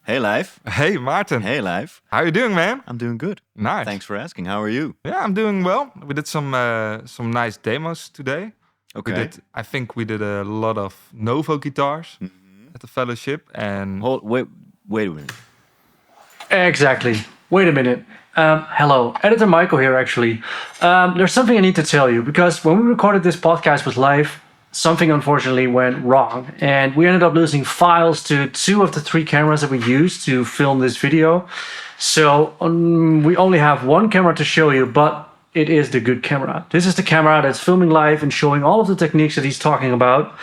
Hey, Leif. Hey, Maarten. Hey, Leif. How you doing, man? I'm doing good. Nice. Thanks for asking. How are you? Yeah, I'm doing well. We did some nice demos today. Okay. I think we did a lot of Novo guitars at the fellowship, and Wait a minute. Exactly. Wait a minute. Hello, Editor Michael here, actually. There's something I need to tell you, because when we recorded this podcast with Leif, something unfortunately went wrong, and we ended up losing files to 2 of the 3 cameras that we used to film this video. So we only have 1 camera to show you, but it is the good camera. This is the camera that's filming live and showing all of the techniques that he's talking about.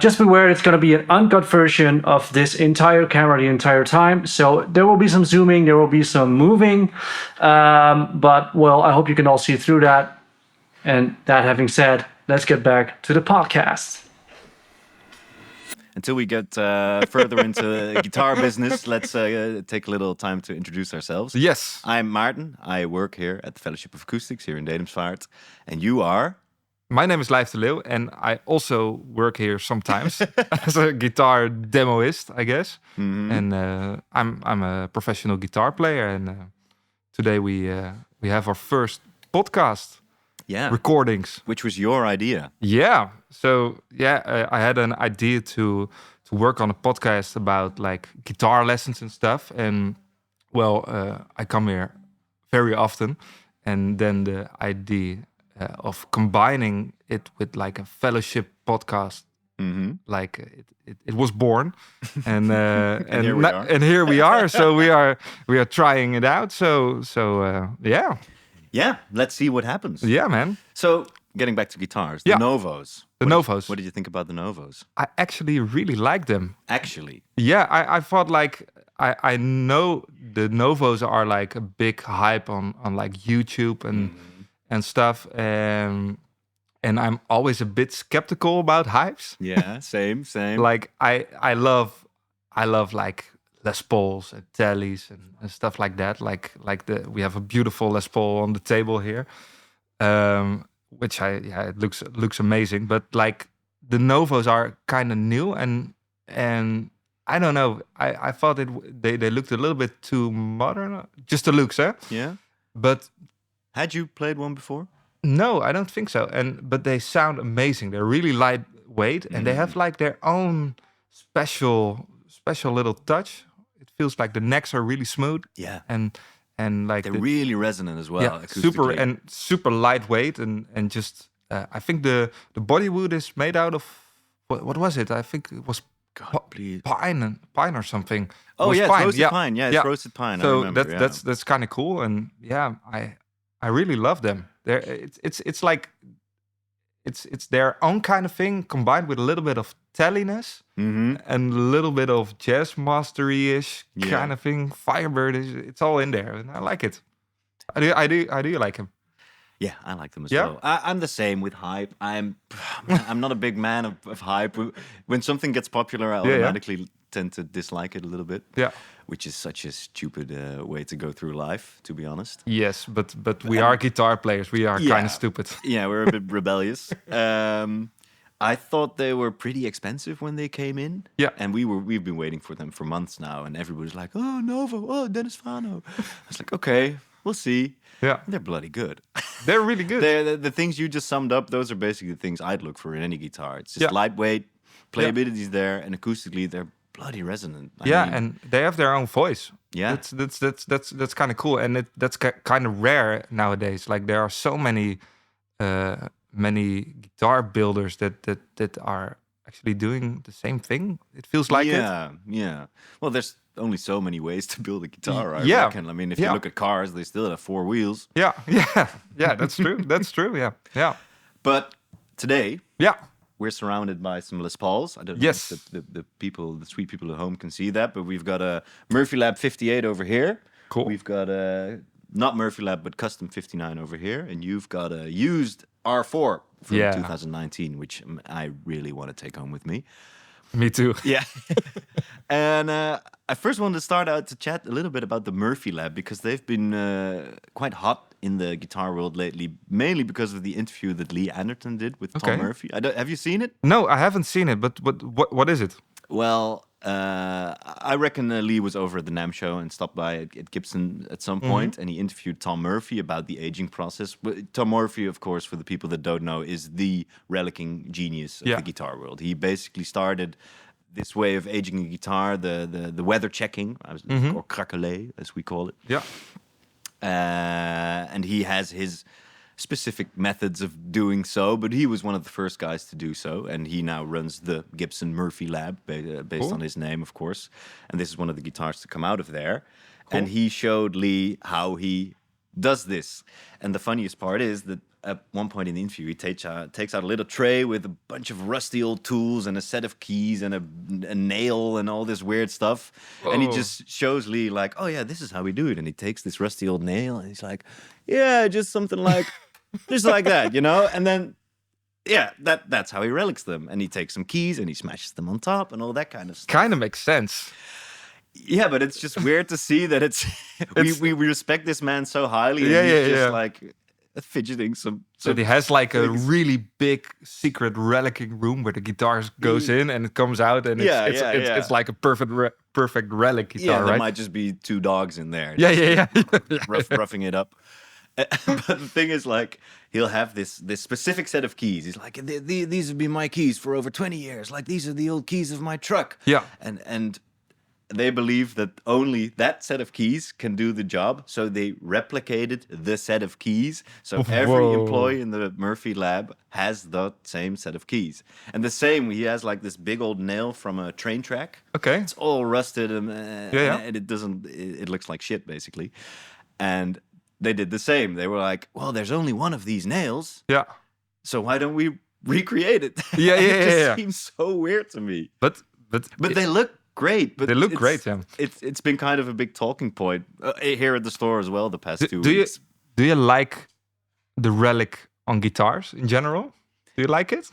Just beware, it's going to be an uncut version of this entire camera the entire time. So there will be some zooming, there will be some moving. But, well, I hope you can all see through that. And that having said, let's get back to the podcast. Until we get further into the guitar business, let's take a little time to introduce ourselves. yes, I'm Maarten. I work here at the Fellowship of Acoustics here in Dedemsvaart. And you are? my name is Leif de Leeuw, and I also work here sometimes as a guitar demoist, I guess. And I'm a professional guitar player, and today we have our first podcast Yeah. recordings. Which was your idea? Yeah. So I had an idea to work on a podcast about like guitar lessons and stuff. And well, I come here very often, and then the idea of combining it with like a fellowship podcast, like it was born, and here we are. and here we are. So we are trying it out. So yeah, Yeah. Let's see what happens. yeah, man. So, getting back to guitars, Yeah. the Novos. The Novos. What did you think about the Novos? I actually really like them. Actually. Yeah, I thought like I know the Novos are like a big hype on like YouTube and stuff, and I'm always a bit skeptical about hypes. Yeah, same. Like I love like Les Pauls and Tellys and stuff like that. Like we have a beautiful Les Paul on the table here, which it looks amazing. But like the Novos are kind of new, and I don't know. I thought they looked a little bit too modern, just the looks, eh? Yeah. But Had you played one before? no, I don't think so. But they sound amazing. They're really lightweight, and they have like their own special little touch. It feels like the necks are really smooth, Yeah. and like They're really resonant as well. yeah, Acoustically. super lightweight, and just I think the body wood is made out of what was it? I think it was Please. pine or something. It Oh was yeah, it's roasted pine. Yeah, it's yeah. roasted pine. I So remember. that's kind of cool, and yeah, I really love them. It's like it's their own kind of thing combined with a little bit of telliness and a little bit of jazz mastery-ish Yeah. kind of thing. Firebird it's all in there, and I like it. I do like him. Yeah, I like them as Yeah? well. I'm the same with hype. I'm not a big man of hype. When something gets popular, I yeah. automatically tend to dislike it a little bit. Yeah. Which is such a stupid way to go through life, to be honest. Yes, but we are guitar players. We are Yeah. kind of stupid. Yeah, we're a bit rebellious. I thought they were pretty expensive when they came in. Yeah. And we've been waiting for them for months now, and everybody's like, "Oh, Novo, oh, Dennis Fano." I was like, "Okay, we'll see." Yeah, They're bloody good. they're really good. The things you just summed up, those are basically the things I'd look for in any guitar. It's just Yeah. lightweight, playability's there, and acoustically they're bloody resonant. I Yeah, mean, and they have their own voice. Yeah. That's kind of cool, and that's kind of rare nowadays. Like there are so many guitar builders that are actually doing the same thing. It feels like it. Yeah. Well, there's only so many ways to build a guitar, I Yeah. reckon. I mean, if you Yeah. look at cars, they still have 4 wheels. Yeah. That's true. That's true. Yeah. But today, Yeah. we're surrounded by some Les Pauls. I don't Yes. know if the sweet people at home can see that, but we've got a Murphy Lab 58 over here. Cool. We've got a, not Murphy Lab, but Custom 59 over here. And you've got a used R4 from Yeah. 2019, which I really want to take home with me. Me too. Yeah. And I first wanted to start out to chat a little bit about the Murphy Lab, because they've been quite hot in the guitar world lately, mainly because of the interview that Lee Anderton did with Okay. Tom Murphy. Have you seen it? No, I haven't seen it, but what is it? Well, I reckon Lee was over at the NAMM show and stopped by at Gibson at some point, and he interviewed Tom Murphy about the aging process. Tom Murphy, of course, for the people that don't know, is the relicing genius of the guitar world. He basically started this way of aging a guitar, the weather checking, or craquelé, as we call it. Yeah. And he has his specific methods of doing so, but he was one of the first guys to do so, and he now runs the Gibson Murphy Lab, based on his name, of course. And this is one of the guitars to come out of there. Cool. And he showed Lee how he does this. And the funniest part is that at one point in the interview, he takes out a little tray with a bunch of rusty old tools and a set of keys and a nail and all this weird stuff. Oh. And he just shows Lee like, oh yeah, this is how we do it. And he takes this rusty old nail and he's like, yeah, just something like, just like that, you know? And then, yeah, that's how he relics them. And he takes some keys and he smashes them on top and all that kind of stuff. Kind of makes sense. Yeah, but it's just weird to see that we respect this man so highly. And he's just like fidgeting some. So he has like a really big secret relicing room where the guitar goes in and it comes out, and it's like a perfect relic guitar, yeah, right? There might just be two dogs in there. Yeah. Roughing it up. But the thing is, like, he'll have this specific set of keys. He's like, these have been my keys for over 20 years. Like, these are the old keys of my truck. Yeah. And they believe that only that set of keys can do the job. So they replicated the set of keys. So every employee in the Murphy Lab has the same set of keys. And the same, he has like this big old nail from a train track. Okay. It's all rusted and it looks like shit, basically. And they did the same. They were like, well, there's only one of these nails. Yeah. So why don't we recreate it? It just seems so weird to me. But they look great. But they look great, yeah. It's been kind of a big talking point here at the store as well the past 2 weeks. Do you like the relic on guitars in general? Do you like it?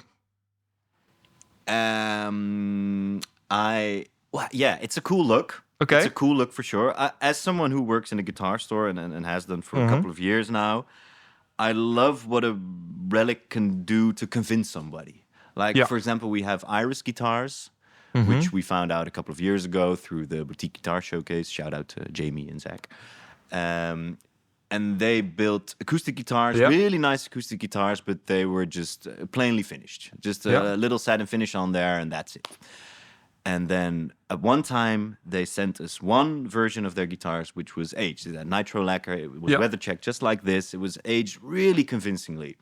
It's a cool look. Okay. It's a cool look for sure. As someone who works in a guitar store and has done for a couple of years now, I love what a relic can do to convince somebody. Like, for example, we have Iris guitars, which we found out a couple of years ago through the Boutique Guitar Showcase. Shout out to Jamie and Zach. And they built acoustic guitars, really nice acoustic guitars, but they were just plainly finished. Just a little satin finish on there, and that's it. And then at one time, they sent us one version of their guitars, which was aged. That nitro lacquer, it was weather checked just like this. It was aged really convincingly.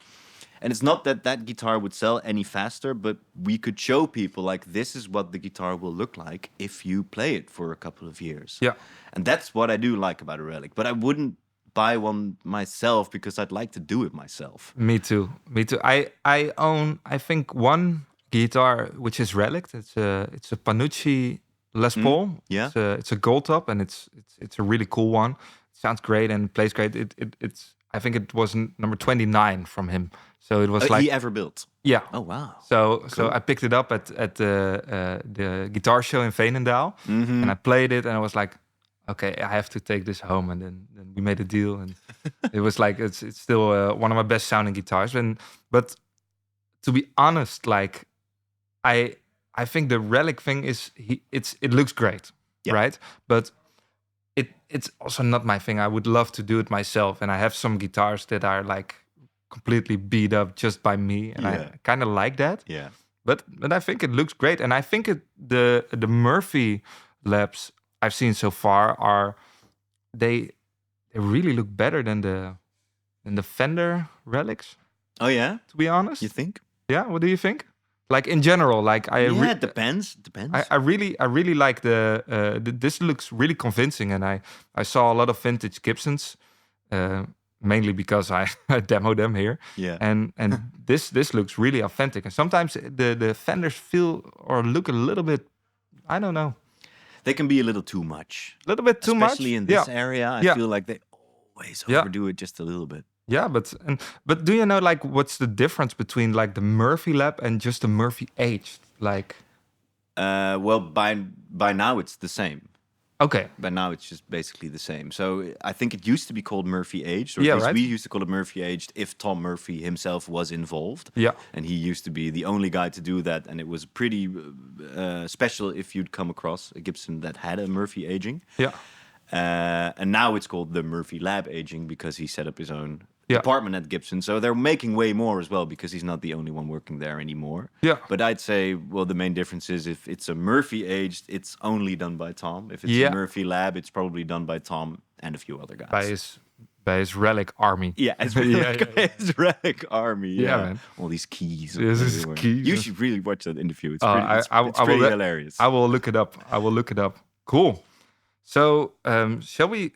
And it's not that that guitar would sell any faster, but we could show people, like, this is what the guitar will look like if you play it for a couple of years. Yeah. And that's what I do like about a relic. But I wouldn't buy one myself because I'd like to do it myself. Me too. I own, I think, one guitar which is relic. It's a Panucci Les Paul. Yeah, it's a Goldtop, and it's a really cool one. It sounds great and plays great. It's I think it was number 29 from him. So it was like he ever built. Yeah. Oh wow. So I picked it up at the guitar show in Veenendaal, and I played it, and I was like, okay, I have to take this home, and then we made a deal, and it was like it's still one of my best sounding guitars. But to be honest, like I think the relic thing it looks great, right? But it's also not my thing. I would love to do it myself, and I have some guitars that are like completely beat up just by me, and I kind of like that. Yeah. But I think it looks great, and I think the Murphy Labs I've seen so far they really look better than the Fender relics. Oh yeah, to be honest. You think? Yeah. What do you think? Like in general, like it depends. I really like this looks really convincing, and I saw a lot of vintage Gibsons, mainly because I demoed them here. Yeah. And this looks really authentic, and sometimes the Fenders feel or look a little bit, I don't know. They can be a little too much. A little bit too much, especially in this area. I feel like they always overdo it just a little bit. Yeah, but do you know, like, what's the difference between like the Murphy Lab and just the Murphy aged? Like, well, by now it's the same. Okay. but now it's just basically the same. So I think it used to be called Murphy aged, or Yeah, at least right. we used to call it Murphy aged if Tom Murphy himself was involved. Yeah. And he used to be the only guy to do that, and it was pretty special if you'd come across a Gibson that had a Murphy aging. Yeah. And now it's called the Murphy Lab aging because he set up his own Yeah. department at Gibson. So they're making way more as well because he's not the only one working there anymore. Yeah. But I'd say, well, the main difference is if it's a Murphy aged, it's only done by Tom. If it's Yeah. a Murphy Lab, it's probably done by Tom and a few other guys. By his relic army. Yeah, it's Yeah. his relic army. Yeah, man. All these keys. Yes, his everywhere. keys. You should really watch that interview. It's Oh, pretty, it's I pretty will hilarious. I will look it up. Cool. So shall we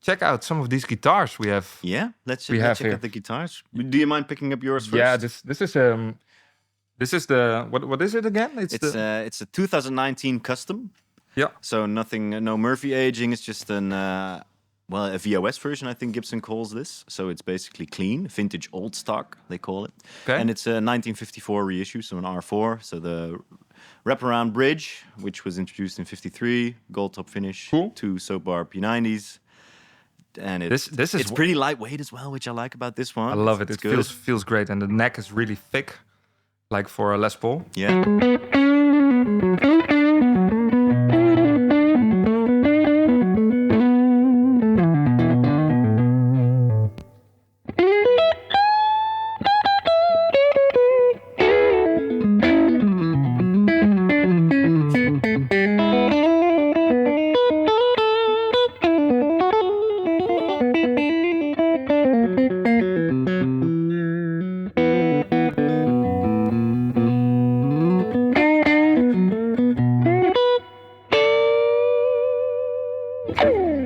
check out some of these guitars we have? Yeah, let's We have check here. out the guitars. Do you mind picking up yours first? Yeah, this is the what is it again? It's a 2019 custom. Yeah. So nothing, no Murphy aging. It's just a VOS version, I think Gibson calls this. So it's basically clean, vintage old stock, they call it. Okay. And it's a 1954 reissue, so an R4. So the wraparound bridge, which was introduced in '53, Goldtop finish, Cool. 2 soap bar P90s. And This is it's pretty lightweight as well, which I like about this one. I love it. It's It good. feels great, and the neck is really thick, like for a Les Paul. Yeah.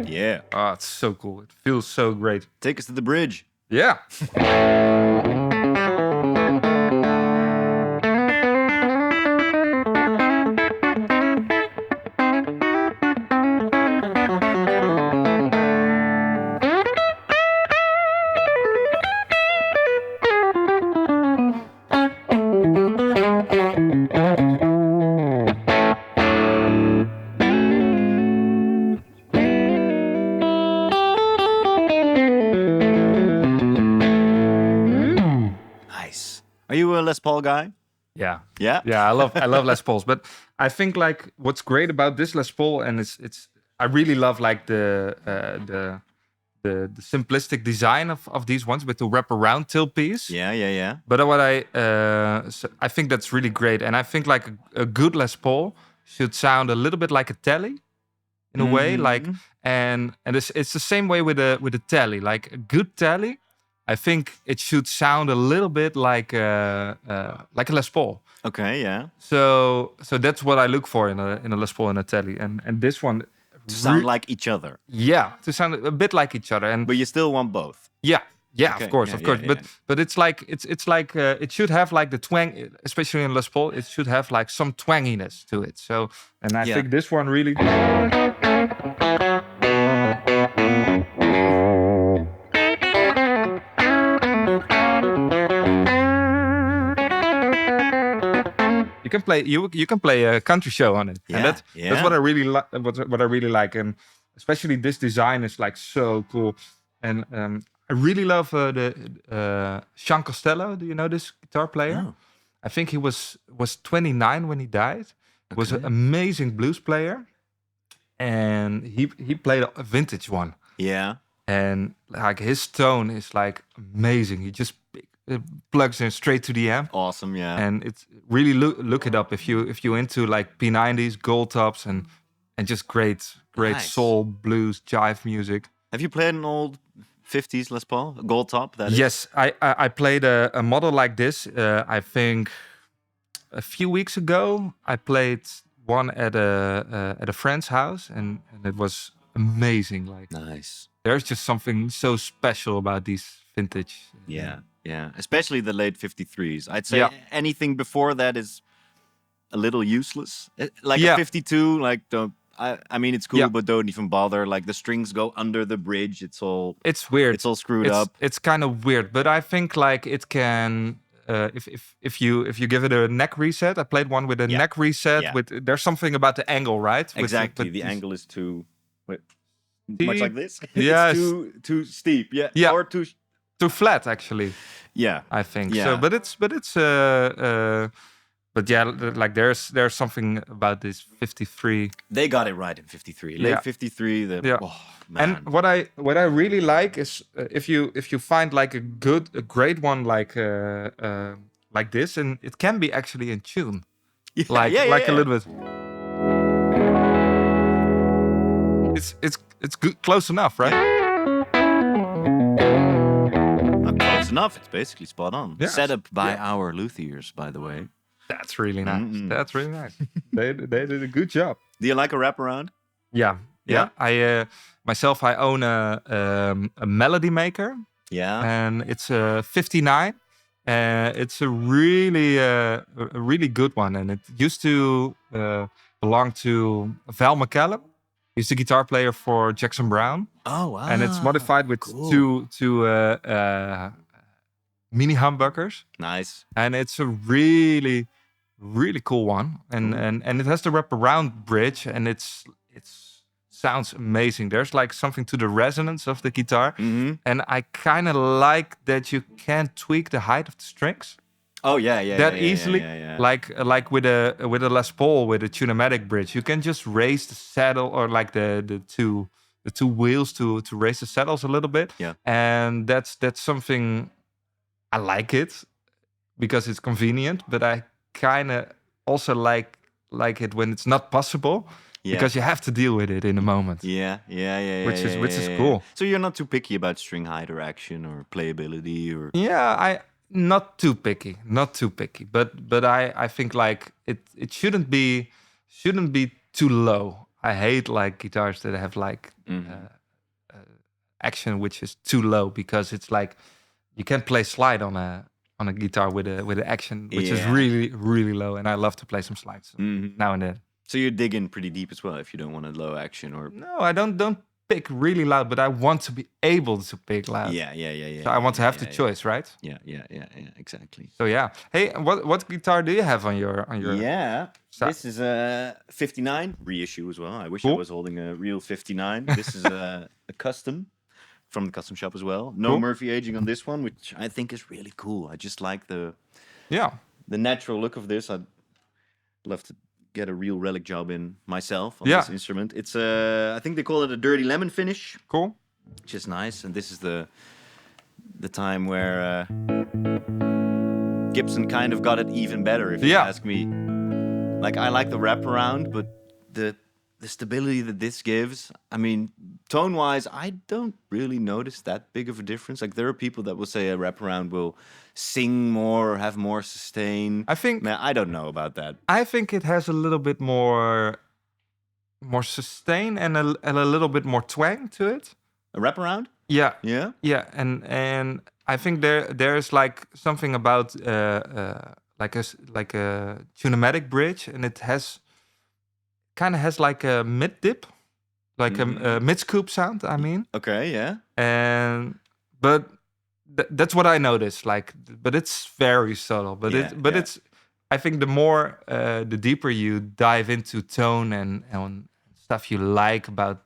Yeah. Oh, it's so cool. It feels so great. Take us to the bridge. Yeah. Nice. Are you a Les Paul guy? Yeah. Yeah. Yeah, I love Les Pauls, but I think like what's great about this Les Paul, and it's I really love like the simplistic design of these ones with the wraparound tailpiece. Yeah. But what I think that's really great, and I think like a good Les Paul should sound a little bit like a telly, in a way, like and it's the same way with a telly, like a good telly. I think it should sound a little bit like a Les Paul. Okay, yeah. So that's what I look for in a Les Paul and a telly, and this one To sound like each other. yeah, to sound a bit like each other, and But you still want both. yeah, Okay, of course, yeah, yeah. But it's like it should have like the twang, especially in Les Paul. It should have like some twanginess to it. So, and I Yeah. think this one really. You can play a country show on it, and that's what I really like. What I really like, and especially this design is like so cool. And I really love the Sean Costello. Do you know this guitar player? Oh. I think he was 29 when he died. Was an amazing blues player, and he played a vintage one. Yeah. And like his tone is like amazing. He just plugs in straight to the amp. Awesome, yeah. And it's really look it up if you into like P90s, Goldtops, and just great Nice. soul, blues, jive music. Have you played an old 50s Les Paul, a Goldtop? That is? Yes, I played a model like this. I think a few weeks ago I played one at a friend's house, and it was amazing. Like Nice. there's just something so special about these vintage. Yeah. Especially the late 53s. I'd say Yeah. anything before that is a little useless. Like Yeah. a 52, like don't. I mean, it's cool, Yeah. but don't even bother. Like the strings go under the bridge. It's all It's weird. It's all screwed it's, up. It's kind of weird, but I think like it can. If you give it a neck reset, I played one with a neck reset. Yeah. With there's something about the angle, right? Exactly. With The these- angle is too Wait, Steep. much like this? Yes. It's too steep. Yeah. Yeah. Or too. Too flat, actually. Yeah. I think Yeah. so. But yeah, like there's something about this 53. They got it right in 53. Late Yeah. 53. Yeah. Oh, man. And what I really like is if you find like a great one like this, and it can be actually in tune, Yeah, a little bit. It's good, close enough, right? Not close enough. It's basically spot on. Yeah. Set up by our luthiers, by the way. That's really nice. That's really nice. they did a good job. Do you like a wraparound? Yeah. I myself I own a melody maker. Yeah. And it's a 59. It's a really good one, and it used to belong to Val McCallum. He's the guitar player for Jackson Browne. Oh wow! And it's modified with two mini humbuckers. Nice. And it's a really cool one, and it has the wraparound bridge, and it's sounds amazing. There's like something to the resonance of the guitar, and I kind of like that you can tweak the height of the strings. Oh yeah, easily. Yeah. Like with a Les Paul with a tunematic bridge, you can just raise the saddle, or like the two wheels to raise the saddles a little bit. Yeah, and that's something I like it because it's convenient, but I kind of also like it when it's not possible. Yeah. Because you have to deal with it in the moment. Yeah. Which is cool. So you're not too picky about string height or action or playability or. Yeah, I not too picky, but I think like it shouldn't be too low. I hate like guitars that have like action which is too low, because it's like you can't play slide on a guitar with an action which is really low, and I love to play some slides now and then. So you dig in pretty deep as well if you don't want a low action or. No, I don't pick really loud, but I want to be able to pick loud. Yeah. So I want to have the choice, right? Yeah, exactly. So yeah. Hey, what guitar do you have on your? Yeah, this is a 59 reissue as well. I wish I was holding a real 59. This is a custom from the custom shop as well. No Murphy aging on this one, which I think is really cool. I just like the natural look of this. I'd love to get a real relic job in myself on this instrument. It's I think they call it a dirty lemon finish. Cool. Which is nice. And this is the time where Gibson kind of got it even better, if you ask me. Like, I like the wraparound, but the stability that this gives, I mean, tone-wise, I don't really notice that big of a difference. Like, there are people that will say a wraparound will sing more or have more sustain. I think... Man, I don't know about that. I think it has a little bit more sustain and a little bit more twang to it. A wraparound? Yeah. Yeah? Yeah, and I think there's like something about like a tunematic bridge, and it kind of has like a mid dip, like a mid scoop sound. I mean. Okay. Yeah. But that's what I noticed. Like, but it's very subtle. But it's. I think the more the deeper you dive into tone and stuff you like about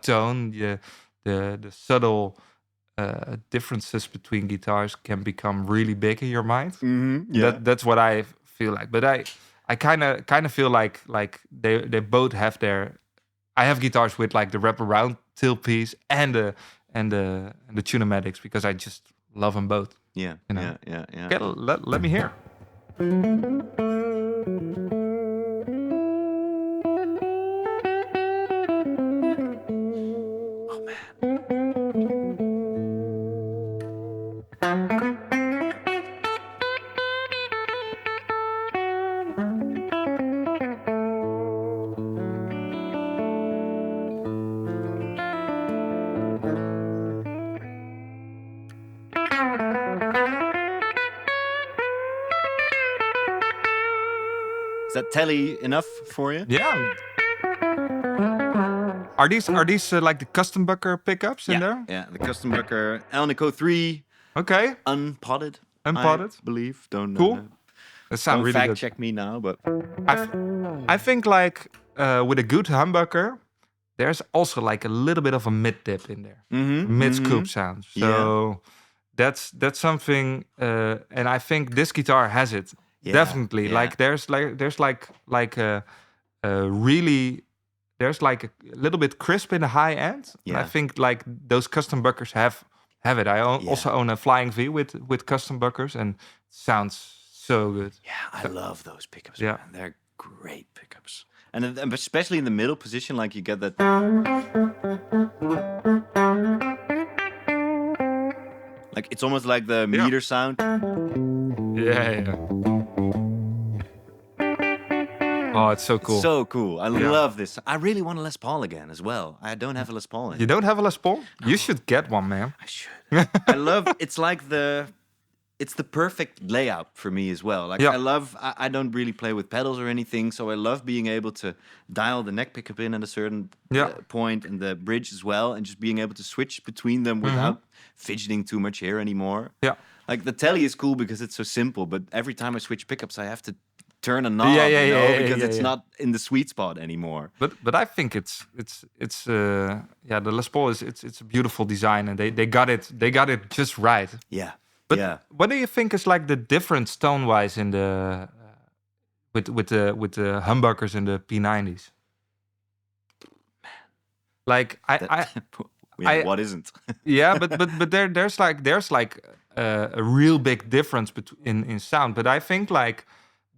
tone, the subtle differences between guitars can become really big in your mind. That's what I feel like. But I kind of feel like they both have their. I have guitars with like the wraparound tailpiece and the tunematics, because I just love them both. Yeah. You know? Yeah. Okay, let me hear. Is that telly enough for you? Yeah. Are these like the custom Humbucker pickups in there? Yeah, the custom Humbucker Alnico 3. Okay. Unpotted. Unpotted. I believe. Don't know. Cool. That sounds really fact good. check me now, but I think like with a good humbucker, there's also like a little bit of a mid dip in there, mid scoop sound. So that's something, and I think this guitar has it definitely. Like there's really. There's like a little bit crisp in the high end. And I think like those custom buckers have it. I also own a Flying V with custom buckers, and it sounds so good. Yeah, I love those pickups. Yeah, man. They're great pickups, and especially in the middle position, like you get that. Like it's almost like the meter sound. Yeah. Oh, it's so cool. So cool. I love this. I really want a Les Paul again as well. I don't have a Les Paul anymore. You don't have a Les Paul? You should get one, man. I should. I love, it's like it's the perfect layout for me as well. Like I don't really play with pedals or anything, so I love being able to dial the neck pickup in at a certain point and the bridge as well, and just being able to switch between them without fidgeting too much here anymore. Yeah. Like the Telly is cool because it's so simple, but every time I switch pickups, I have to turn a knob, because it's not in the sweet spot anymore. But I think it's the Les Paul it's a beautiful design, and they got it just right. Yeah. But what do you think is like the difference tone wise in the with the humbuckers and the P90s? Like what isn't? but there's like a real big difference in sound. But I think like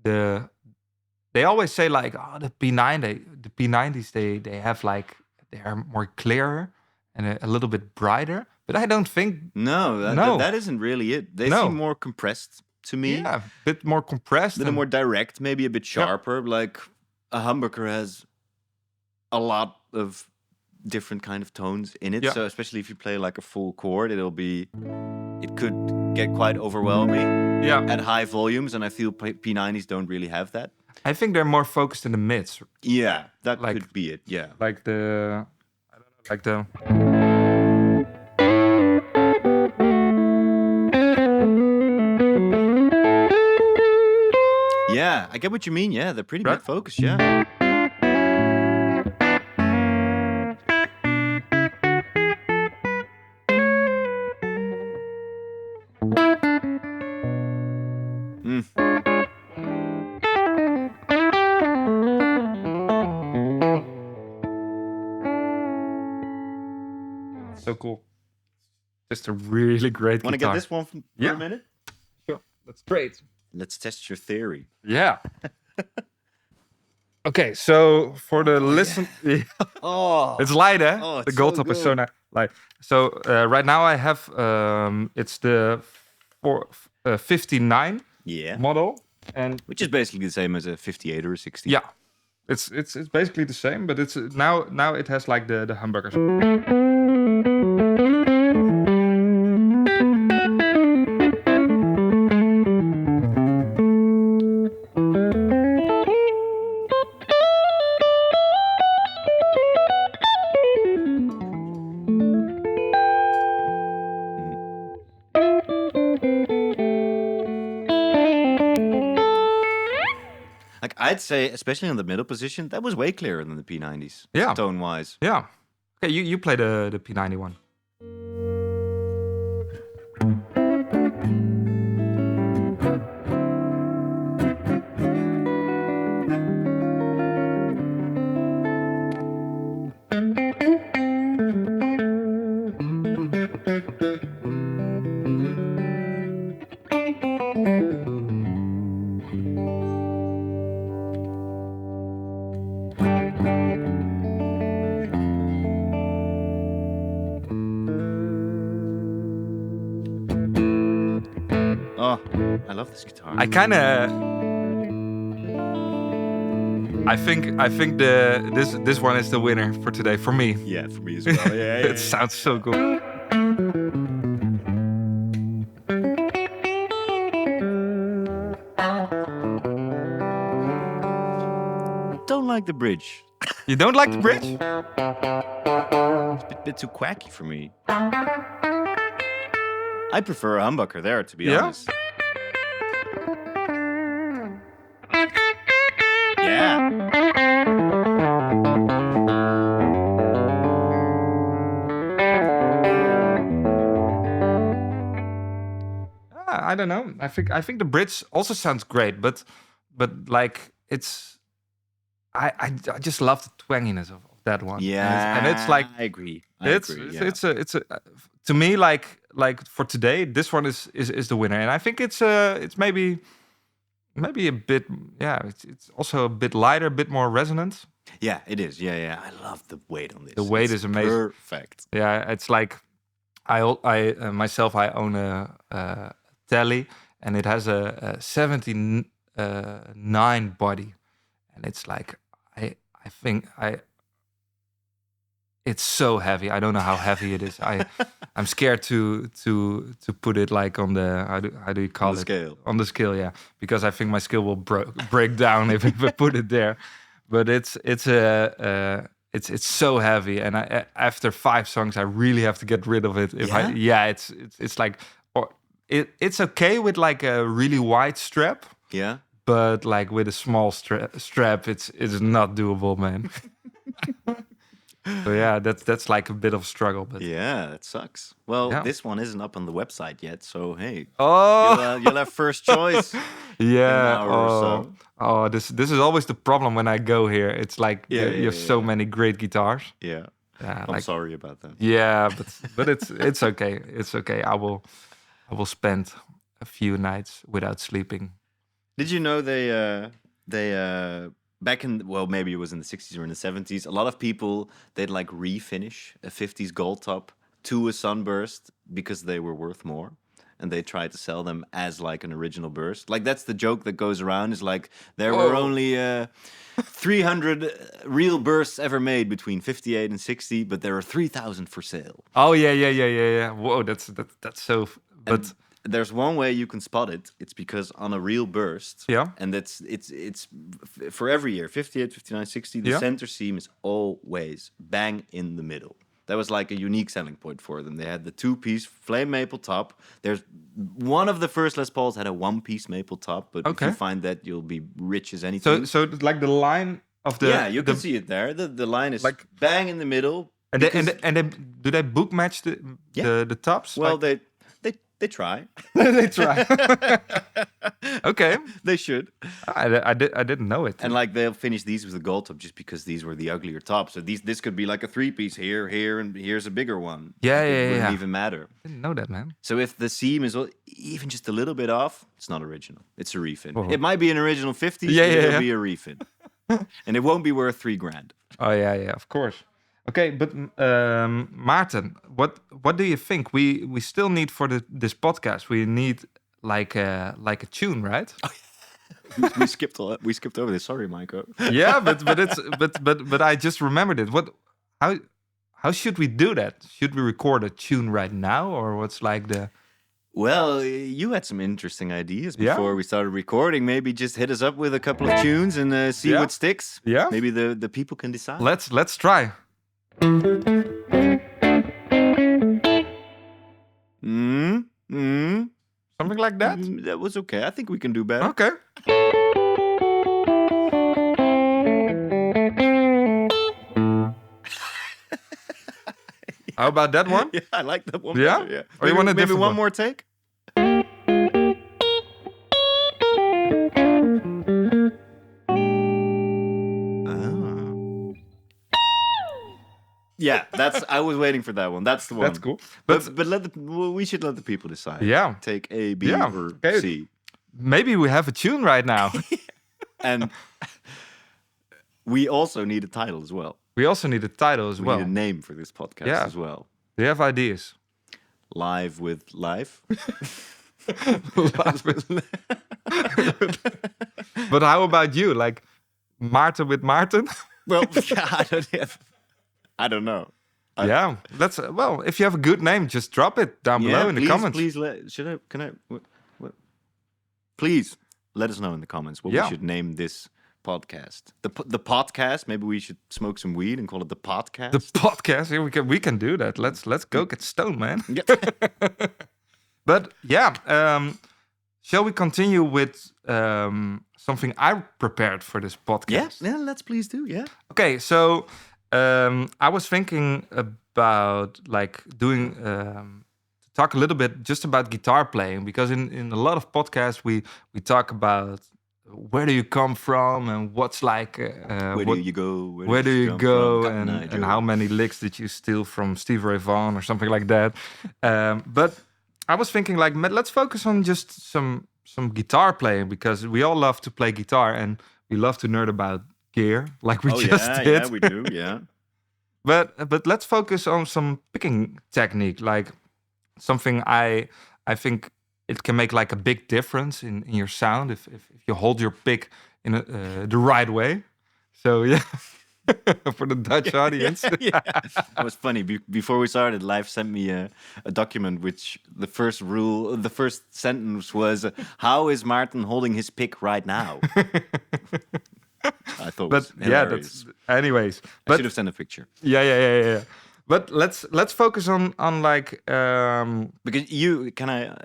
they always say like, oh, the P90s they have like, they are more clearer and a little bit brighter. But I don't think that isn't really it. They seem more compressed to me. Yeah, a bit more compressed, a bit more direct, maybe a bit sharper. Like a humbucker has a lot of different kind of tones in it. So especially if you play like a full chord, it could get quite overwhelming. At high volumes, and I feel P90s don't really have that. I think they're more focused in the mids. Yeah, that could be it. Yeah, like the, I don't know, like the. Yeah, I get what you mean. Yeah, they're pretty mid focused. Yeah. So cool. Just a really great Want to get this one for a minute? Sure. That's great. Let's test your theory. Yeah. Okay, so for the listen... Yeah. Oh. It's light, eh? Oh, the Goldtop is so nice. Light. So right now I have... it's the 59 model. And which is basically the same as a 58 or a 60. Yeah. It's basically the same, but it's now it has like the humbuckers. Like I'd say, especially on the middle position, that was way clearer than the P90s. Yeah, tone-wise. Yeah. Okay, you play the P90 one. I love this guitar. I kind of. I think this one is the winner for today for me. Yeah, for me as well. Yeah, It sounds so good. Don't like the bridge. You don't like the bridge? It's a bit too quacky for me. I prefer a humbucker there, to be honest. Yeah. I don't know. I think the bridge also sounds great, but like I just love the twanginess of that one. Yeah, and it's like I agree. it's a to me like for today, this one is the winner, and I think it's maybe a bit, it's also a bit lighter, a bit more resonant. Yeah, it is. Yeah. I love the weight on this. The weight is amazing. Perfect. Yeah, it's like I myself I own a Tele, and it has a 79 body, and it's like I think it's so heavy. I don't know how heavy it is. I'm scared to put it like on the how do you call On the it scale. on the scale, yeah, because I think my skill will break down if I put it there. But it's so heavy, and after 5 songs I really have to get rid of it. It's like, or it's okay with like a really wide strap, Yeah. but like with a small strap, it's not doable, man. So yeah, that's like a bit of a struggle, but Yeah, it sucks. Well, Yeah. this one isn't up on the website yet, so hey, oh you'll have first choice. yeah, hour or so. oh, this is always the problem when I go here. It's like you have so yeah. many great guitars. Yeah. Yeah, I'm like sorry about that. yeah, but it's okay. It's okay. I will spend a few nights without sleeping. Did you know they back in, well, maybe it was in the 60s or in the 70s, a lot of people, they'd like refinish a 50s Goldtop to a Sunburst because they were worth more, and they tried to sell them as like an original burst. Like that's the joke that goes around, is like there were only 300 real bursts ever made between 58 and 60, but there are 3,000 for sale. Oh yeah. Whoa, that's so. But There's one way you can spot it. It's because on a real burst, Yeah. and it's for every year, 58, 59, 60, the Yeah. center seam is always bang in the middle. That was like a unique selling point for them. They had the 2-piece flame maple top. There's one of the first Les Pauls had a 1-piece maple top, but if you find that, you'll be rich as anything. so like the line of the You can see it there. The line is like- bang in the middle. and they do they book match the tops? Well, Like- they try. they try. Okay, They should. I didn't know it. And like they'll finish these with a gold top just because these were the uglier tops. So this could be like a 3-piece here, and here's a bigger one. Yeah, It yeah, wouldn't yeah. even matter. Didn't know that, man. So if the seam is even just a little bit off, it's not original. It's a refin. Oh. It might be an original 50s, Yeah, but yeah, it'll yeah. be a refin. And it won't be worth $3,000. Oh yeah, of course. Okay, but Maarten, what do you think? We still need for this podcast. We need like a tune, right? we skipped over this. Sorry, Michael. Yeah, but I just remembered it. How should we do that? Should we record a tune right now, or what's like the? Well, you had some interesting ideas Yeah? before we started recording. Maybe just hit us up with a couple of tunes and see Yeah? what sticks. Yeah? Maybe the people can decide. Let's try. Something like that. That was okay. I think we can do better. Okay. How about that one? Yeah, I like that one. Yeah? better, yeah. Or you want a maybe different one one? more take? Yeah, I was waiting for that one. That's the one. That's cool. But we should let the people decide. Yeah. Take A, B, Yeah, or okay. C. Maybe we have a tune right now. And we also need a title as well. We also need a title as We well. need a name for this podcast Yeah. as well. Do you have ideas? Live with Life. But how about you? Like Maarten with Maarten? Well, I don't know. Yeah. Let's well, if you have a good name, just drop it down below in the comments. Please let us know in the comments what Yeah. we should name this podcast. The podcast. Maybe we should smoke some weed and call it the podcast. The podcast. Yeah, we can do that. Let's go get stoned, man. Yeah. But yeah, shall we continue with something I prepared for this podcast? Yeah, let's please do. Yeah. Okay, so I was thinking about like doing talk a little bit just about guitar playing, because in a lot of podcasts we talk about where do you come from and what's like Where do you go? where do you come go from? and how many licks did you steal from Stevie Ray Vaughan or something like that. But I was thinking like let's focus on just some guitar playing, because we all love to play guitar and we love to nerd about gear like we just did. Yeah, we do, yeah. But let's focus on some picking technique, like something I think it can make like a big difference in your sound if you hold your pick in the right way. So yeah, for the Dutch audience. Yeah. It was funny. Before we started, Leif sent me a document which the first sentence was, "How is Maarten holding his pick right now?" I thought it was hilarious. Anyways. I should have sent a picture. Yeah. But let's focus on like because you can I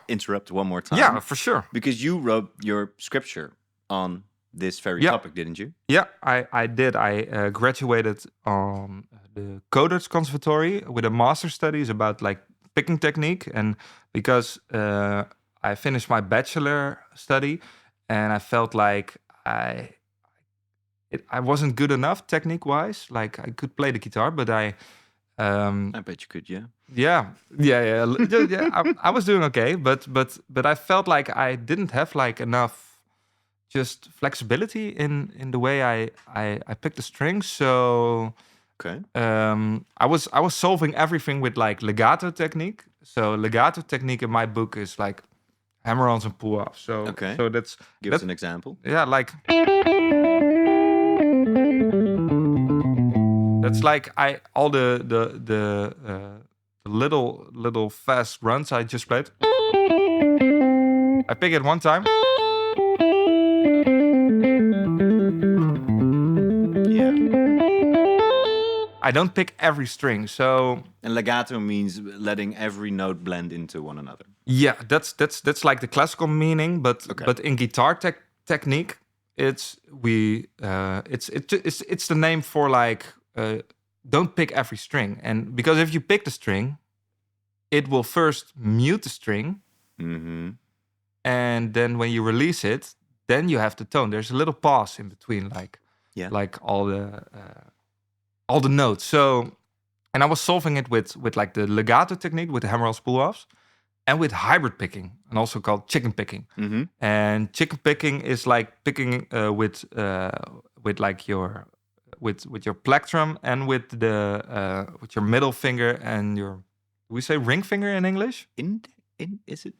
interrupt one more time? Yeah, for sure. Because you wrote your scripture on this very topic, didn't you? Yeah, I did. I graduated on the Coders Conservatory with a master's studies about like picking technique, and because I finished my bachelor study and I felt like I wasn't good enough technique wise. Like I could play the guitar, but I bet you could, yeah. Yeah. I was doing okay, but I felt like I didn't have like enough just flexibility in the way I picked the strings. So okay, I was solving everything with like legato technique. So legato technique in my book is like hammer-ons and pull-offs. So okay, so give us an example. Yeah, like that's like all the little fast runs I just played. I pick it one time. Yeah. I don't pick every string, so. And legato means letting every note blend into one another. Yeah, that's like the classical meaning, but in guitar technique, it's the name for like don't pick every string, and because if you pick the string, it will first mute the string, and then when you release it, then you have the tone. There's a little pause in between, like all the notes. So, and I was solving it with like the legato technique with the hammer-ons pull-offs, and with hybrid picking, and also called chicken picking. And chicken picking is like picking with like your plectrum and with your middle finger and your, do we say ring finger in English? Is it?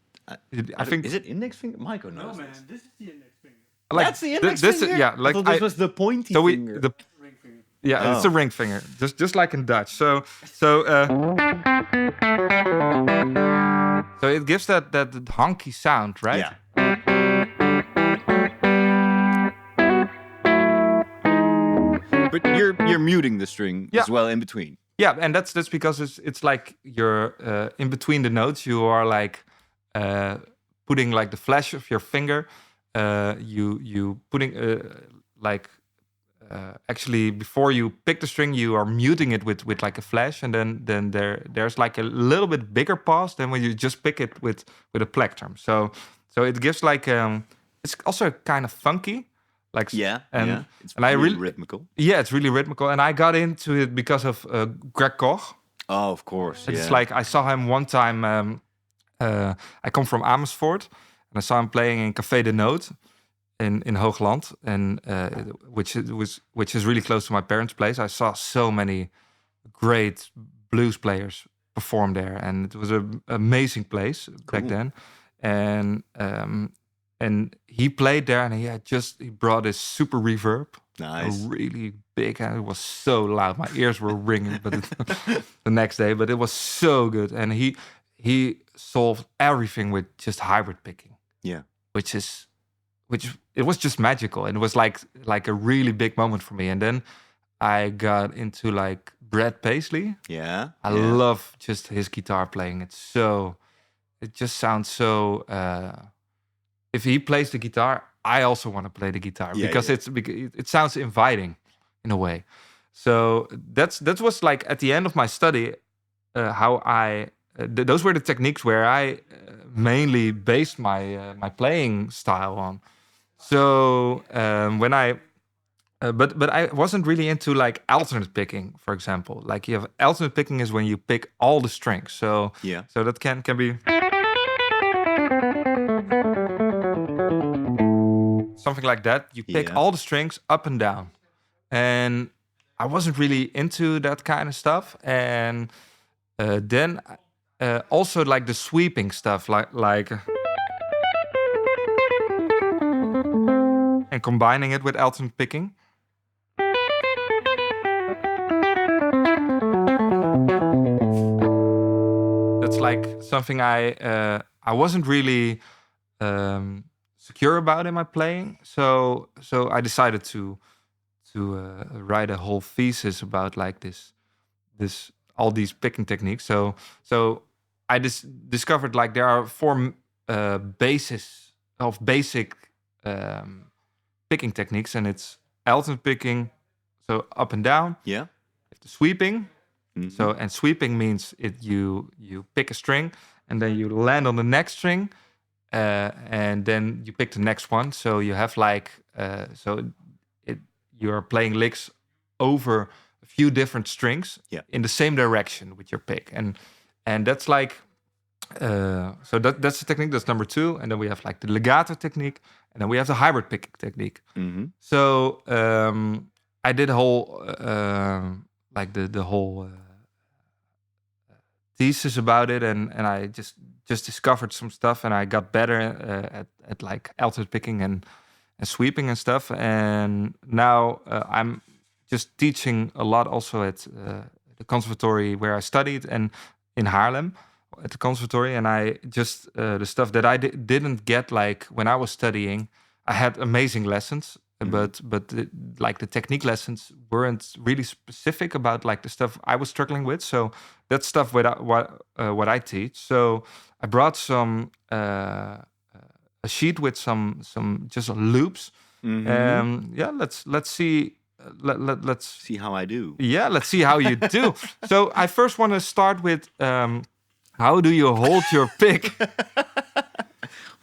I think is it index finger? Michael knows. No, man, this is the index finger. Like, that's the index finger. Yeah, like I thought this was the pointy finger. Ring finger. Yeah, it's a ring finger, just like in Dutch. So it gives that honky sound, right? Yeah. But you're muting the string as well in between. Yeah, and that's because it's like you're in between the notes. You are like putting like the flash of your finger. You putting like. Actually, before you pick the string, you are muting it with like a flash, and then there's like a little bit bigger pause than when you just pick it with a plectrum. So it gives like it's also kind of funky, like it's and really rhythmical. Yeah, it's really rhythmical, and I got into it because of Greg Koch. Oh, of course. It's like I saw him one time. I come from Amersfoort, and I saw him playing in Café de Noot in Hoogland, and which is really close to my parents' place. I saw so many great blues players perform there, and it was an amazing place back then. And he played there, and he brought this super reverb, nice, really big, and it was so loud. My ears were ringing, but the next day, but it was so good. And he solved everything with just hybrid picking. Yeah, which it was just magical, and it was like a really big moment for me. And then I got into like Brad Paisley. Yeah, I love just his guitar playing. It just sounds so. If he plays the guitar, I also want to play the guitar because it sounds inviting in a way. So that was like at the end of my study how I those were the techniques where I mainly based my playing style on. So when I but I wasn't really into like alternate picking, for example. Like you have alternate picking is when you pick all the strings. So Yeah. so that can be something like that. You pick Yeah. all the strings up and down. And I wasn't really into that kind of stuff. And then also like the sweeping stuff, like and combining it with alternate picking. That's like something I wasn't really secure about in my playing. So I decided to write a whole thesis about like this all these picking techniques. So I discovered like there are four bases of basic picking techniques, and it's alternate picking, so up and down. Yeah. The sweeping. Mhm. So and sweeping means you pick a string and then you land on the next string, and then you pick the next one. So you have like you are playing licks over a few different strings in the same direction with your pick, and that's like so that's the technique. That's number two, and then we have like the legato technique, and then we have the hybrid picking technique. Mm-hmm. So I did a whole like the whole thesis about it, and I just discovered some stuff, and I got better at like alternate picking and sweeping and stuff. And now I'm just teaching a lot also at the conservatory where I studied, and in Haarlem at the conservatory. And I just the stuff that I didn't get like when I was studying. I had amazing lessons, but like the technique lessons weren't really specific about like the stuff I was struggling with. So that's stuff what I teach. So I brought some a sheet with some just loops. Mm-hmm. Let's see. Let's See how I do. Yeah, let's see how you do. So I first want to start with how do you hold your pick?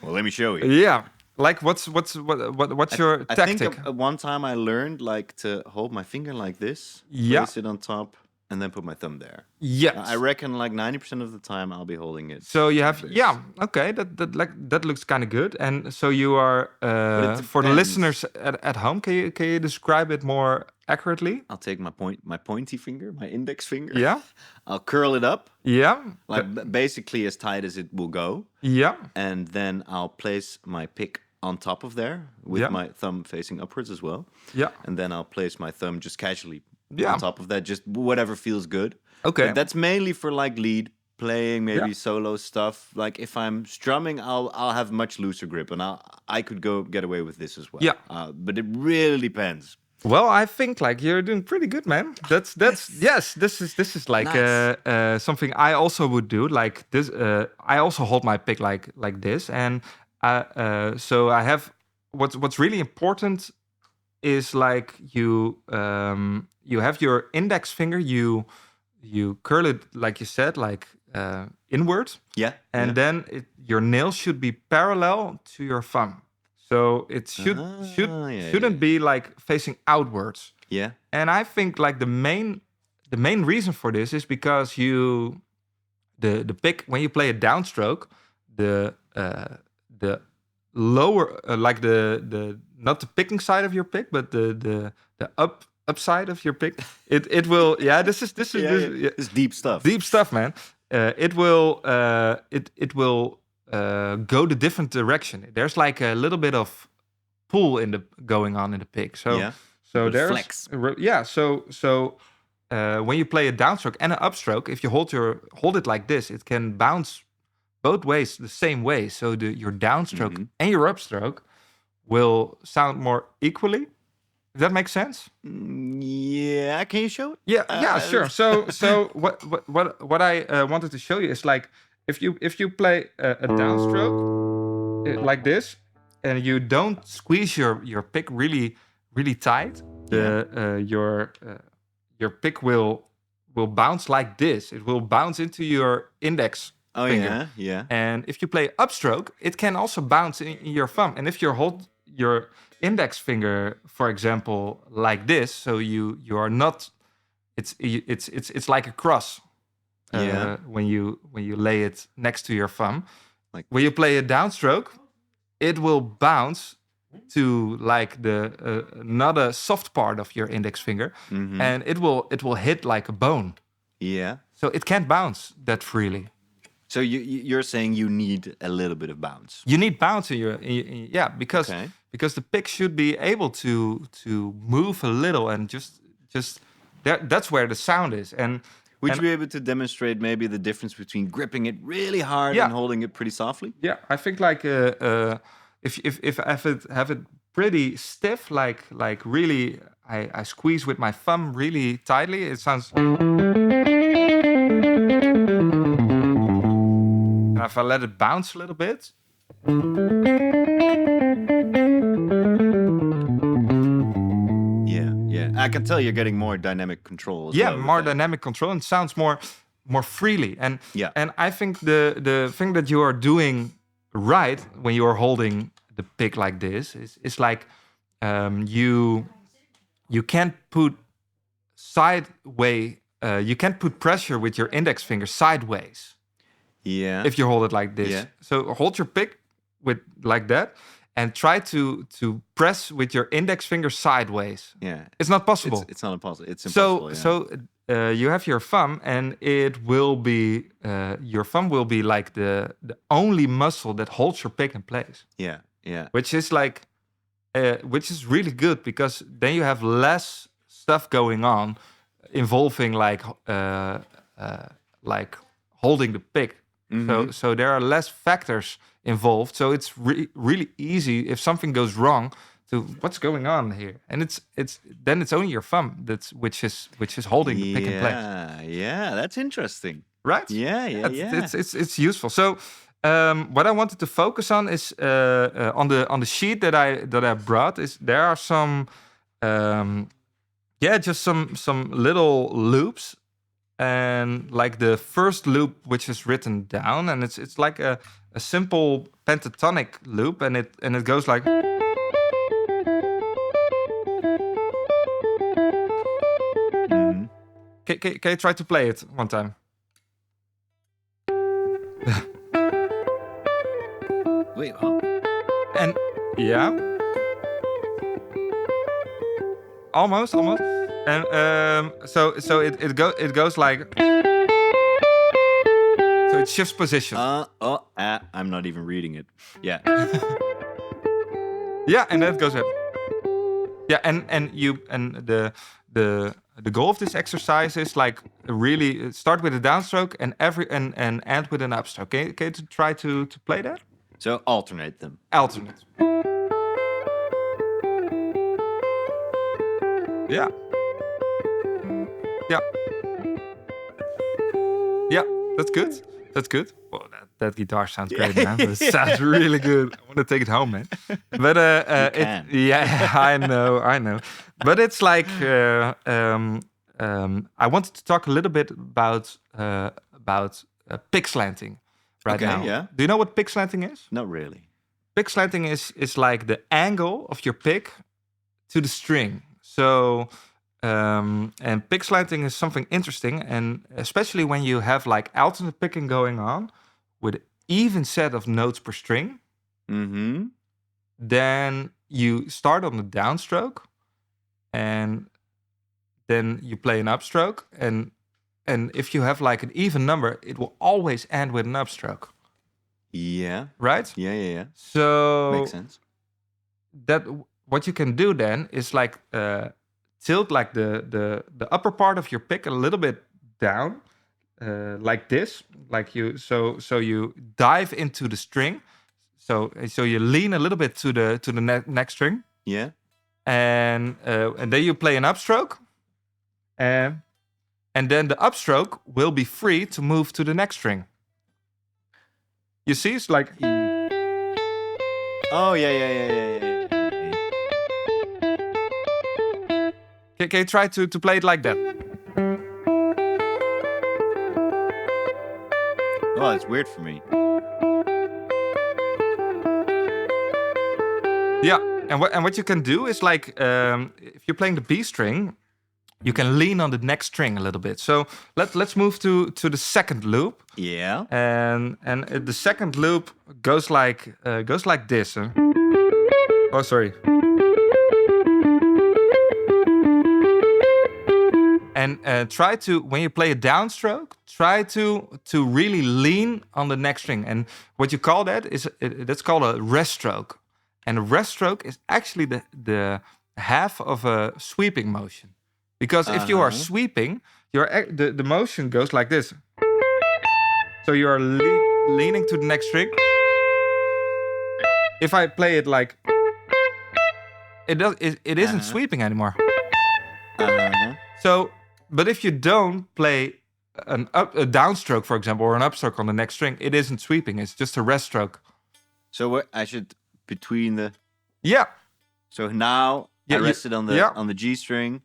Well, let me show you. Yeah. Like what's your I tactic? think one time I learned like to hold my finger like this, Yeah. place it on top, and then put my thumb there. Yes. I reckon like 90% of the time I'll be holding it. So you have like this. okay, that looks kind of good. And so you are it for the depends. listeners at home. Can you describe it more accurately? I'll take my pointy finger, my index finger. Yeah. I'll curl it up, Yeah. like basically as tight as it will go, Yeah. and then I'll place my pick on top of there with Yeah. my thumb facing upwards as well. Yeah. And then I'll place my thumb just casually Yeah. on top of that, just whatever feels good. Okay. But that's mainly for like lead playing, maybe Yeah. solo stuff. Like if I'm strumming, I'll have much looser grip, and I could get away with this as well. Yeah. But it really depends. Well, I think like you're doing pretty good, man. That's yes. This is like Nice. something I also would do. Like this, I also hold my pick like this, and so I have what's really important is like you have your index finger. You curl it like you said, like inward, Yeah. and then your nail should be parallel to your thumb. So it shouldn't be like facing outwards. Yeah. And I think like the main reason for this is because the pick when you play a downstroke, the lower like the not the picking side of your pick, but the upside of your pick. It will this is It's deep stuff. deep stuff, man. It will go the different direction. There's like a little bit of pull going on in the pick. So Yeah. so Bit of there's flex. So when you play a downstroke and an upstroke, if you hold it like this, it can bounce both ways the same way. So your downstroke and your upstroke will sound more equally. Does that make sense? Yeah. Can you show it? Yeah, sure. So what I wanted to show you is like if you play a downstroke like this, and you don't squeeze your pick really tight, your pick will will bounce like this. It will bounce into your index finger. Yeah. And if you play upstroke, it can also bounce in your thumb. And if you hold your index finger, for example, like this, so you are not, it's like a cross. When you lay it next to your thumb, Like when you play a downstroke, it will bounce to like the another soft part of your index finger, and it will hit like a bone. Yeah. So it can't bounce that freely. So you're saying you need a little bit of bounce. You need bounce in your because the pick should be able to move a little and just that's where the sound is. And would you be able to demonstrate maybe the difference between gripping it really hard and holding it pretty softly? Yeah, I think like if I have it pretty stiff, like really, I squeeze with my thumb really tightly, it sounds. And if I let it bounce a little bit. Yeah. I can tell you're getting more dynamic control. More dynamic control, and sounds more freely. And and I think the thing that you are doing right when you are holding the pick like this is like you can't put you can't put pressure with your index finger sideways. Yeah. If you hold it like this. Yeah. So hold your pick with like that and try to press with your index finger sideways. Yeah. It's not possible. It's not impossible. It's impossible. So you have your thumb, and it will be your thumb will be like the only muscle that holds your pick in place. Yeah. Which is like which is really good, because then you have less stuff going on involving like holding the pick. So there are less factors involved. So it's really easy if something goes wrong to what's going on here, and it's only your thumb which is holding the pick in place. Yeah, that's interesting. Right? Yeah. It's useful. So what I wanted to focus on is on the sheet that I brought. Is there are some just some little loops, and like the first loop which is written down, and it's like a simple pentatonic loop, and it goes like. Can you try to play it one time? Wait, huh? And almost, and so it goes like. So it shifts position. I'm not even reading it. Yeah. Yeah, and then it goes up. Yeah, and the goal of this exercise is like really start with a downstroke and end with an upstroke. Can you try to play that? So alternate them. Alternate. Yeah. Yeah, that's good. That's good. Well, that guitar sounds great, man. It sounds really good. I want to take it home, man. But I know. But it's like I wanted to talk a little bit about pick slanting right now. Yeah. Do you know what pick slanting is? Not really. Pick slanting is like the angle of your pick to the string. So. And pick slanting is something interesting, and especially when you have like alternate picking going on with an even set of notes per string, then you start on the downstroke, and then you play an upstroke, and if you have like an even number, it will always end with an upstroke. Yeah. Right? Yeah. So makes sense. That what you can do then is like tilt like the upper part of your pick a little bit down, like this, like you. So you dive into the string, so you lean a little bit to the next string. Yeah. And then you play an upstroke, and then the upstroke will be free to move to the next string. You see, it's like. Oh yeah. Can you try to play it like that? Well, it's weird for me. Yeah, and what you can do is like if you're playing the B string, you can lean on the next string a little bit. So let's move to the second loop. Yeah. And the second loop goes like this. Huh? Oh, sorry. And try to, when you play a downstroke, try to really lean on the next string. And what you call that is that's called a rest stroke. And a rest stroke is actually the half of a sweeping motion. Because if you are sweeping, the motion goes like this. So you are leaning to the next string. If I play it like it isn't sweeping anymore. So, but if you don't play a downstroke, for example, or an upstroke on the next string, it isn't sweeping. It's just a rest stroke. So I should between the. Yeah. So now I rested on the G string.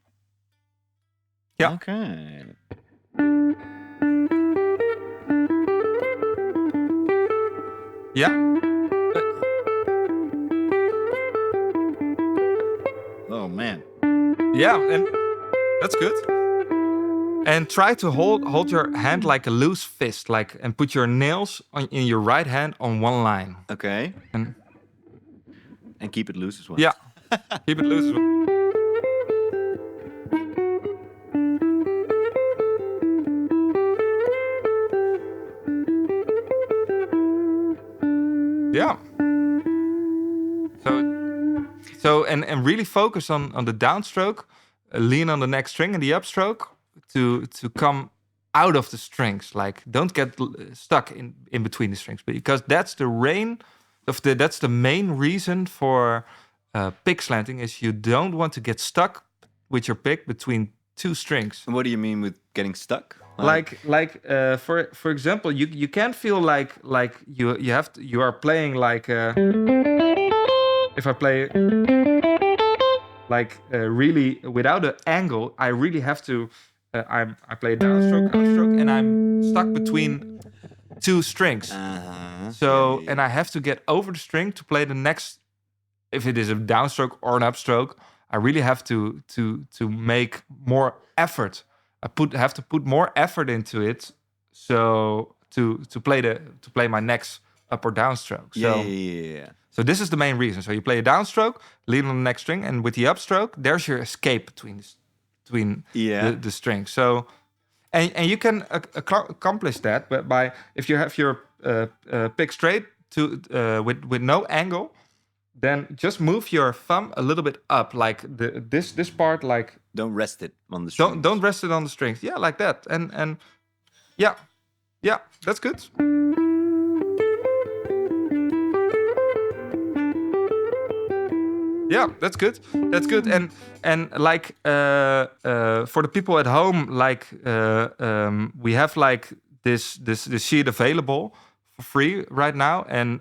Yeah. Okay. Yeah. Oh man. Yeah, and that's good. And try to hold your hand like a loose fist, and put your nails in your right hand on one line. Okay. And keep it loose as well. Yeah. Keep it loose as well. Yeah. So and really focus on the downstroke, lean on the next string, and the upstroke to come out of the strings. Like don't get stuck in between the strings, because that's that's the main reason for pick slanting, is you don't want to get stuck with your pick between two strings. And what do you mean with getting stuck? For example, you can't feel like you are playing like if I play really without an angle, I really have to I play downstroke, upstroke, and I'm stuck between two strings. And I have to get over the string to play the next. If it is a downstroke or an upstroke, I really have to make more effort. Have to put more effort into it, so to play my next up or downstroke. So this is the main reason. So you play a downstroke, lean on the next string, and with the upstroke, there's your escape between the strings. So and you can accomplish that by if you have your pick straight with no angle, then just move your thumb a little bit up, like this part, like. Don't rest it on the strings. Don't rest it on the strings. Yeah, like that. And yeah, that's good. Yeah, that's good. That's good. And like for the people at home, like we have like this sheet available for free right now, and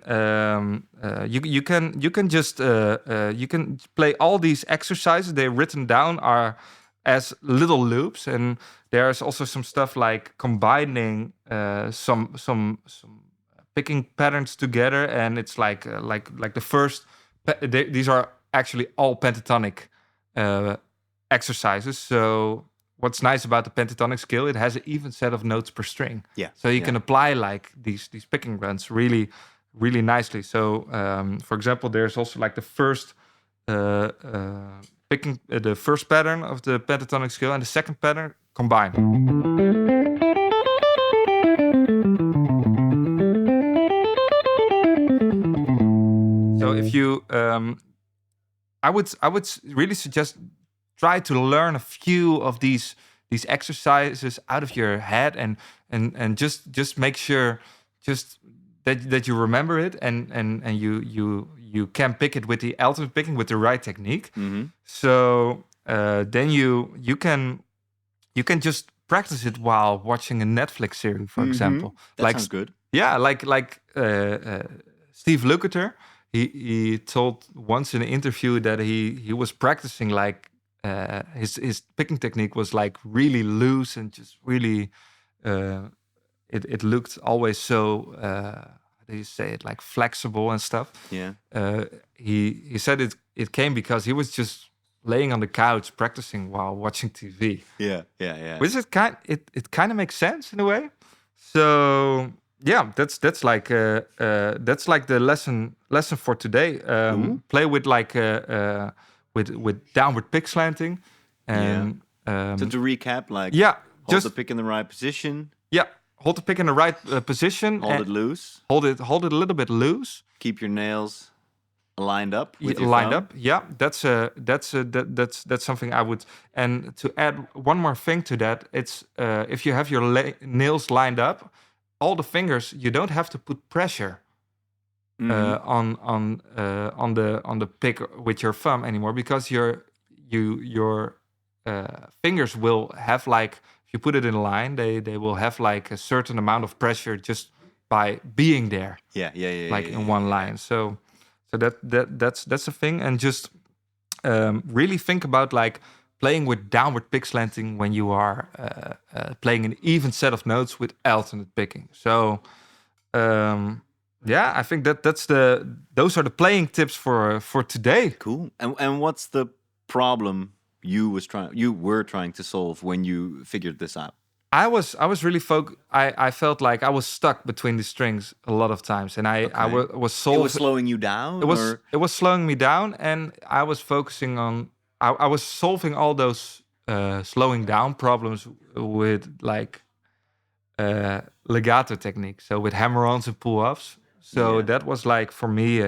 you can just you can play all these exercises. They're written down as little loops, and there's also some stuff like combining some picking patterns together, and it's like the first. These are actually all pentatonic exercises. So what's nice about the pentatonic scale, it has an even set of notes per string. Yeah. So you can apply like these picking runs really, really nicely. So for example, there's also like the first picking the first pattern of the pentatonic scale and the second pattern combined. So if you I would really suggest try to learn a few of these exercises out of your head, and just make sure that you remember it, and you can pick it with the alternate picking with the right technique. Mm-hmm. So then you can just practice it while watching a Netflix series, for example. That sounds good. Yeah, like Steve Lukather. He told once in an interview that he was practicing like his picking technique was like really loose and just really it looked always so how do you say it, like flexible and stuff. Yeah. He said it came because he was just laying on the couch practicing while watching TV. Yeah. Which is it kind of makes sense in a way. So yeah, that's like the lesson for today. Play with like with downward pick slanting, and So to recap, like yeah, hold just the pick in the right position, yeah, hold the pick in the right position, hold it loose, hold it a little bit loose. keep your nails lined up with your Lined thumb. up. Yeah, that's something I would. And to add one more thing to that, it's if you have your nails lined up, all the fingers, you don't have to put pressure on the pick with your thumb anymore, because your fingers will have, like, if you put it in a line, they will have like a certain amount of pressure just by being there. Yeah. Like in one line. So that's a thing. And just really think about like playing with downward pick slanting when you are playing an even set of notes with alternate picking. So I think those are the playing tips for today. Cool. And what's the problem you were trying to solve when you figured this out? I was really I felt like I was stuck between the strings a lot of times, and I was solving. It was slowing you down. It was slowing me down, and I was focusing on. I was solving all those slowing down problems with like legato technique, so with hammer-ons and pull-offs. So that was like for me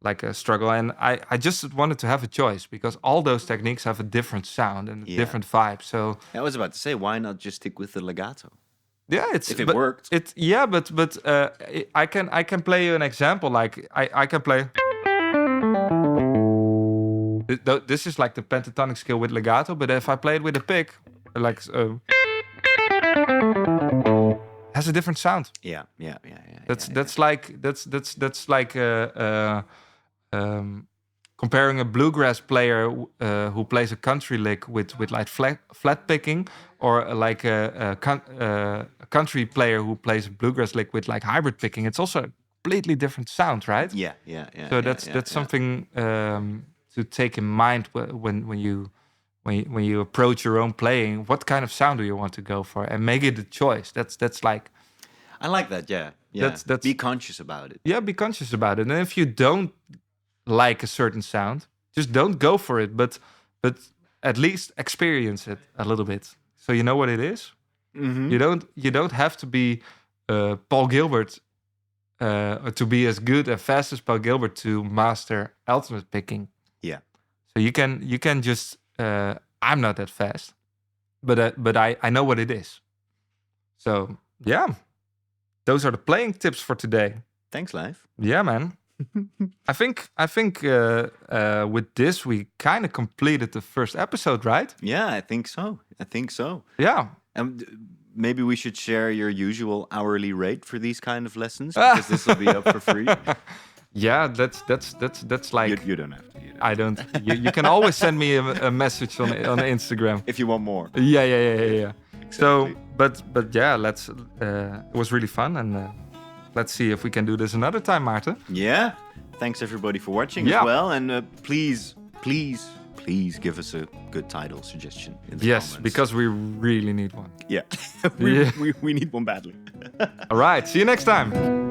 like a struggle, and I just wanted to have a choice, because all those techniques have a different sound and a different vibe. So I was about to say, why not just stick with the legato? Yeah, if it worked. I can play you an example. Like I can play. This is like the pentatonic scale with legato, but if I play it with a pick, like has a different sound. Yeah. That's like comparing a bluegrass player who plays a country lick with like flat picking, or like a country player who plays a bluegrass lick with like hybrid picking. It's also a completely different sound, right? Yeah. So that's something to take in mind when you approach your own playing. What kind of sound do you want to go for, and make it a choice. That's like. I like that. Yeah. That's be conscious about it. Yeah, be conscious about it. And if you don't like a certain sound, just don't go for it, but at least experience it a little bit, so you know what it is. Mm-hmm. You don't have to be Paul Gilbert or to be as good and fast as Paul Gilbert to master alternate picking. Yeah. So you can just I'm not that fast, but I know what it is. So yeah, those are the playing tips for today. Thanks, Leif. Yeah, man. I think with this we kind of completed the first episode, right? Yeah, I think so. Yeah. And maybe we should share your usual hourly rate for these kind of lessons, because this will be up for free. Yeah, that's like You don't have to. I don't. You can always send me a message on Instagram If you want more. Yeah. Exactly. So, but yeah, let's. It was really fun, and let's see if we can do this another time, Maarten. Yeah. Thanks everybody for watching as well, and please give us a good title suggestion in the comments. Because we really need one. Yeah, we need one badly. All right. See you next time.